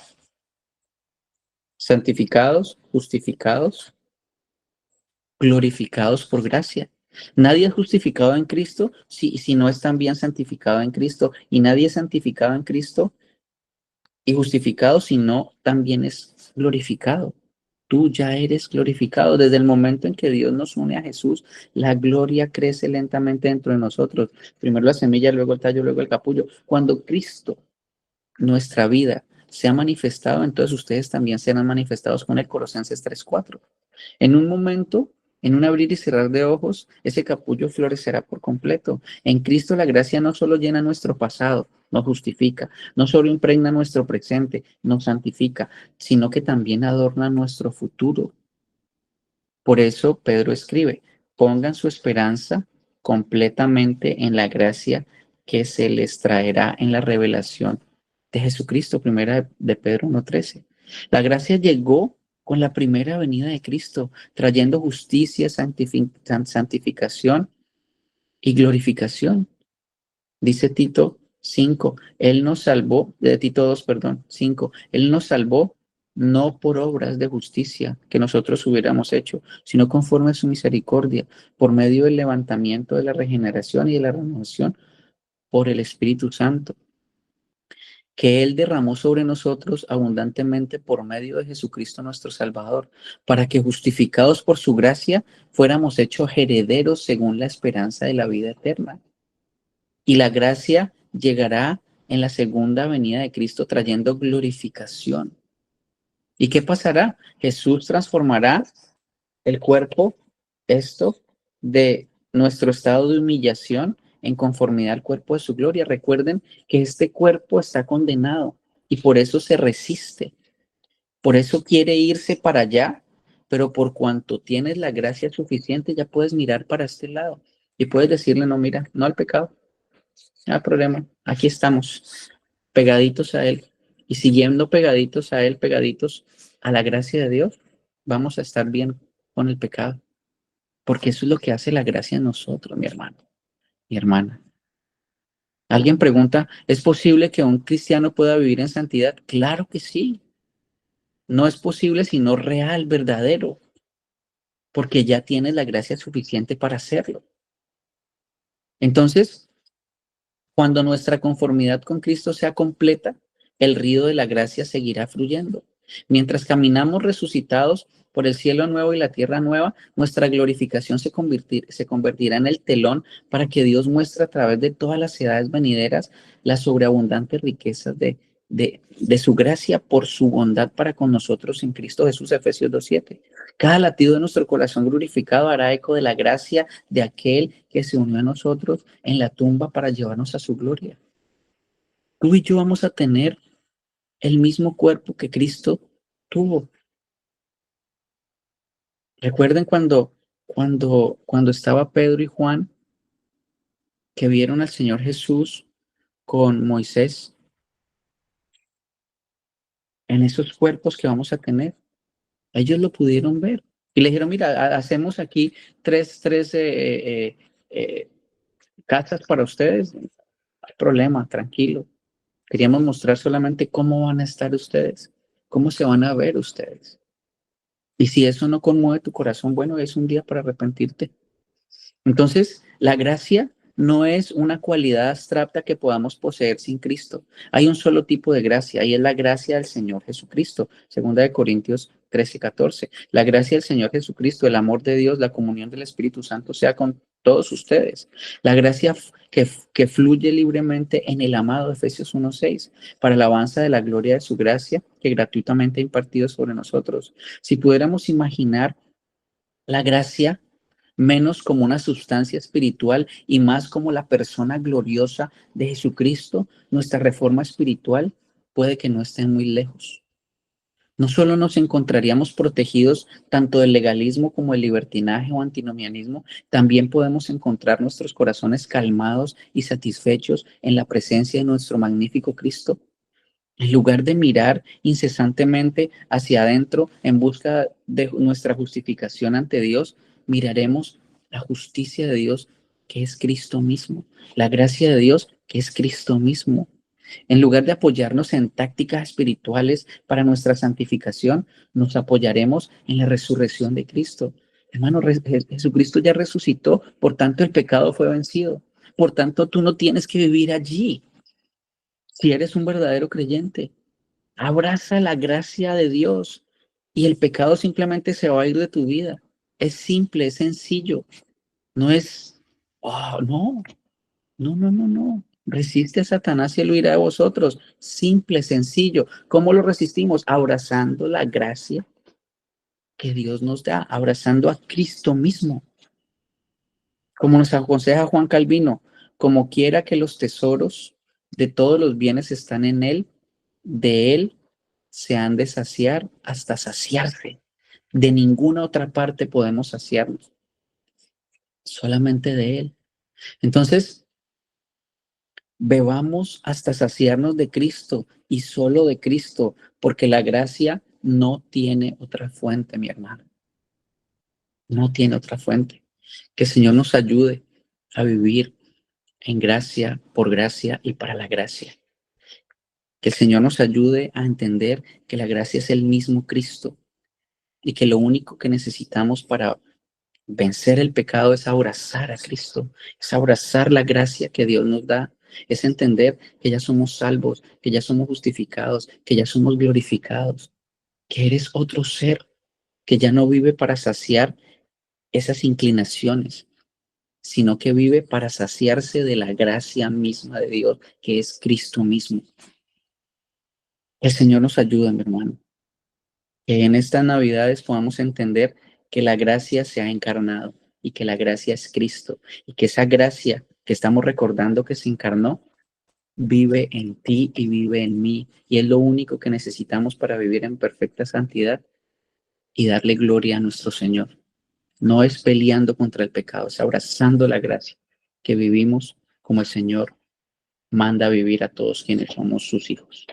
santificados, justificados, glorificados por gracia. Nadie es justificado en Cristo si no es también santificado en Cristo. Y nadie es santificado en Cristo y justificado si no también es glorificado. Tú ya eres glorificado. Desde el momento en que Dios nos une a Jesús, la gloria crece lentamente dentro de nosotros. Primero la semilla, luego el tallo, luego el capullo. Cuando Cristo, nuestra vida, se ha manifestado, entonces ustedes también serán manifestados con el Colosenses 3:4. En un momento, en un abrir y cerrar de ojos, ese capullo florecerá por completo. En Cristo la gracia no solo llena nuestro pasado, nos justifica, no solo impregna nuestro presente, nos santifica, sino que también adorna nuestro futuro. Por eso Pedro escribe, pongan su esperanza completamente en la gracia que se les traerá en la revelación de Jesucristo, primera de Pedro 1:13. La gracia llegó con la primera venida de Cristo, trayendo justicia, santificación y glorificación. Dice Tito 5, Él nos salvó, de Tito 2, perdón, 5, Él nos salvó no por obras de justicia que nosotros hubiéramos hecho, sino conforme a su misericordia, por medio del levantamiento de la regeneración y de la renovación por el Espíritu Santo, que Él derramó sobre nosotros abundantemente por medio de Jesucristo nuestro Salvador, para que justificados por su gracia fuéramos hechos herederos según la esperanza de la vida eterna. Y la gracia llegará en la segunda venida de Cristo trayendo glorificación. ¿Y qué pasará? Jesús transformará el cuerpo, esto, de nuestro estado de humillación en conformidad al cuerpo de su gloria. Recuerden que este cuerpo está condenado y por eso se resiste. Por eso quiere irse para allá, pero por cuanto tienes la gracia suficiente, ya puedes mirar para este lado y puedes decirle, no, mira, no al pecado. No hay problema. Aquí estamos, pegaditos a Él. Y siguiendo pegaditos a Él, pegaditos a la gracia de Dios, vamos a estar bien con el pecado. Porque eso es lo que hace la gracia en nosotros, mi hermano, mi hermana. Alguien pregunta, ¿es posible que un cristiano pueda vivir en santidad? Claro que sí. No es posible sino real, verdadero, porque ya tienes la gracia suficiente para hacerlo. Entonces, cuando nuestra conformidad con Cristo sea completa, el río de la gracia seguirá fluyendo. Mientras caminamos resucitados por el cielo nuevo y la tierra nueva, nuestra glorificación se convertirá en el telón para que Dios muestre a través de todas las edades venideras las sobreabundantes riquezas de su gracia por su bondad para con nosotros en Cristo Jesús, Efesios 2:7. Cada latido de nuestro corazón glorificado hará eco de la gracia de aquel que se unió a nosotros en la tumba para llevarnos a su gloria. Tú y yo vamos a tener el mismo cuerpo que Cristo tuvo. Recuerden cuando estaba Pedro y Juan, que vieron al Señor Jesús con Moisés en esos cuerpos que vamos a tener. Ellos lo pudieron ver. Y le dijeron, mira, hacemos aquí tres casas para ustedes. No hay problema, tranquilo. Queríamos mostrar solamente cómo van a estar ustedes, cómo se van a ver ustedes. Y si eso no conmueve tu corazón, bueno, es un día para arrepentirte. Entonces, la gracia no es una cualidad abstracta que podamos poseer sin Cristo. Hay un solo tipo de gracia y es la gracia del Señor Jesucristo. Segunda de Corintios 13:14. La gracia del Señor Jesucristo, el amor de Dios, la comunión del Espíritu Santo sea con todos ustedes. La gracia que fluye libremente en el amado, Efesios 1:6, para la alabanza de la gloria de su gracia que gratuitamente ha impartido sobre nosotros. Si pudiéramos imaginar la gracia menos como una sustancia espiritual y más como la persona gloriosa de Jesucristo, nuestra reforma espiritual puede que no esté muy lejos. No solo nos encontraríamos protegidos tanto del legalismo como del libertinaje o antinomianismo, también podemos encontrar nuestros corazones calmados y satisfechos en la presencia de nuestro magnífico Cristo. En lugar de mirar incesantemente hacia adentro en busca de nuestra justificación ante Dios, miraremos la justicia de Dios, que es Cristo mismo, la gracia de Dios, que es Cristo mismo. En lugar de apoyarnos en tácticas espirituales para nuestra santificación, nos apoyaremos en la resurrección de Cristo. Hermano, Jesucristo ya resucitó, por tanto el pecado fue vencido. Por tanto, tú no tienes que vivir allí. Si eres un verdadero creyente, abraza la gracia de Dios y el pecado simplemente se va a ir de tu vida. Es simple, es sencillo. No es, oh, no. Resiste a Satanás y él huirá de vosotros. Simple, sencillo. ¿Cómo lo resistimos? Abrazando la gracia que Dios nos da, abrazando a Cristo mismo. Como nos aconseja Juan Calvino, como quiera que los tesoros de todos los bienes están en él, de él se han de saciar hasta saciarse. De ninguna otra parte podemos saciarnos, solamente de él. Entonces, bebamos hasta saciarnos de Cristo y solo de Cristo, porque la gracia no tiene otra fuente, mi hermano. No tiene otra fuente. Que el Señor nos ayude a vivir en gracia, por gracia y para la gracia. Que el Señor nos ayude a entender que la gracia es el mismo Cristo y que lo único que necesitamos para vencer el pecado es abrazar a Cristo, es abrazar la gracia que Dios nos da, es entender que ya somos salvos, que ya somos justificados, que ya somos glorificados, que eres otro ser que ya no vive para saciar esas inclinaciones, sino que vive para saciarse de la gracia misma de Dios, que es Cristo mismo. El Señor nos ayuda, mi hermano, que en estas Navidades podamos entender que la gracia se ha encarnado y que la gracia es Cristo y que esa gracia que estamos recordando que se encarnó vive en ti y vive en mí y es lo único que necesitamos para vivir en perfecta santidad y darle gloria a nuestro Señor. No es peleando contra el pecado, es abrazando la gracia que vivimos como el Señor manda a vivir a todos quienes somos sus hijos.